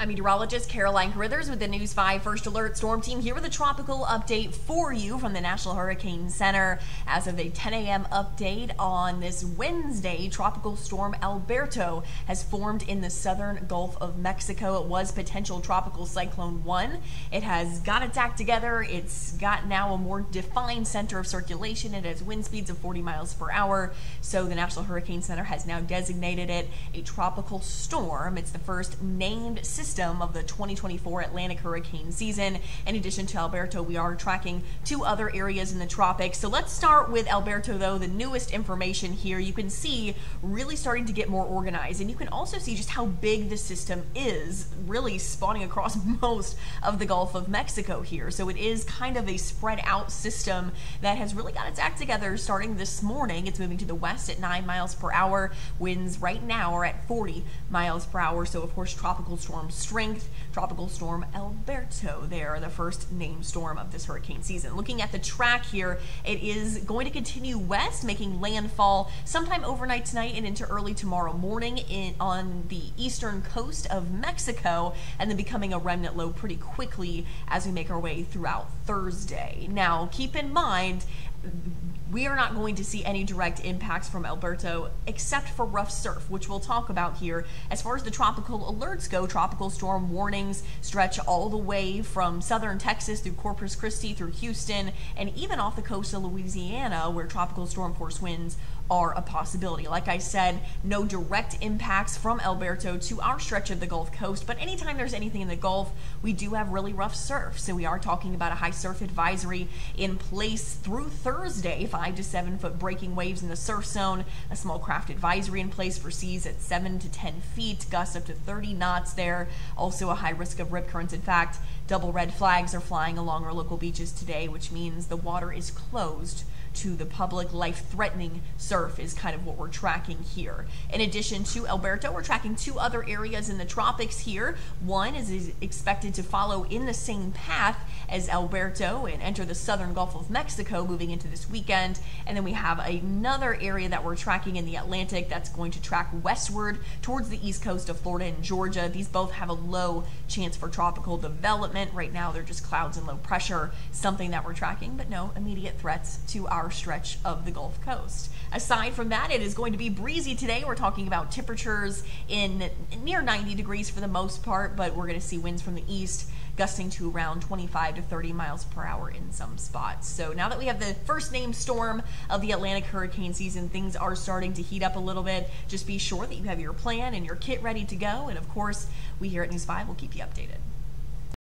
I'm meteorologist Caroline Carithers with the News 5 First Alert Storm Team here with a tropical update for you from the National Hurricane Center. As of a 10 a.m. update on this Wednesday, Tropical Storm Alberto has formed in the southern Gulf of Mexico. It was potential Tropical Cyclone 1. It has got its act together. It's got now a more defined center of circulation. It has wind speeds of 40 miles per hour. So the National Hurricane Center has now designated it a tropical storm. It's the first named system of the 2024 Atlantic hurricane season. In addition to Alberto, we are tracking two other areas in the tropics. So let's start with Alberto, though, the newest information here. You can see really starting to get more organized, and you can also see just how big the system is, really spawning across most of the Gulf of Mexico here. So it is kind of a spread out system that has really got its act together starting this morning. It's moving to the west at 9 miles per hour. Winds right now are at 40 miles per hour. So of course, tropical storm strength, Tropical Storm Alberto there, the first named storm of this hurricane season. Looking at the track here, it is going to continue west, making landfall sometime overnight tonight and into early tomorrow morning on the eastern coast of Mexico, and then becoming a remnant low pretty quickly as we make our way throughout Thursday. Now, keep in mind, we are not going to see any direct impacts from Alberto except for rough surf, which we'll talk about here. As far as the tropical alerts go, tropical storm warnings stretch all the way from southern Texas through Corpus Christi, through Houston, and even off the coast of Louisiana, where tropical storm force winds are a possibility. Like I said, no direct impacts from Alberto to our stretch of the Gulf Coast, but anytime there's anything in the Gulf, we do have really rough surf. So we are talking about a high surf advisory in place through Thursday, 5 to 7 foot breaking waves in the surf zone, a small craft advisory in place for seas at 7 to 10 feet, gusts up to 30 knots there. Also a high risk of rip currents. In fact, double red flags are flying along our local beaches today, which means the water is closed to the public. Life-threatening surf is kind of what we're tracking here. In addition to Alberto, we're tracking two other areas in the tropics here. One is expected to follow in the same path as Alberto and enter the southern Gulf of Mexico moving into this weekend. And then we have another area that we're tracking in the Atlantic that's going to track westward towards the east coast of Florida and Georgia. These both have a low chance for tropical development. Right now, they're just clouds and low pressure, something that we're tracking, but no immediate threats to our stretch of the Gulf Coast. Aside from that, it is going to be breezy today. We're talking about temperatures in near 90 degrees for the most part, but we're going to see winds from the east gusting to around 25 to 30 miles per hour in some spots. So now that we have the first named storm of the Atlantic hurricane season, things are starting to heat up a little bit. Just be sure that you have your plan and your kit ready to go. And of course, we here at News 5 will keep you updated.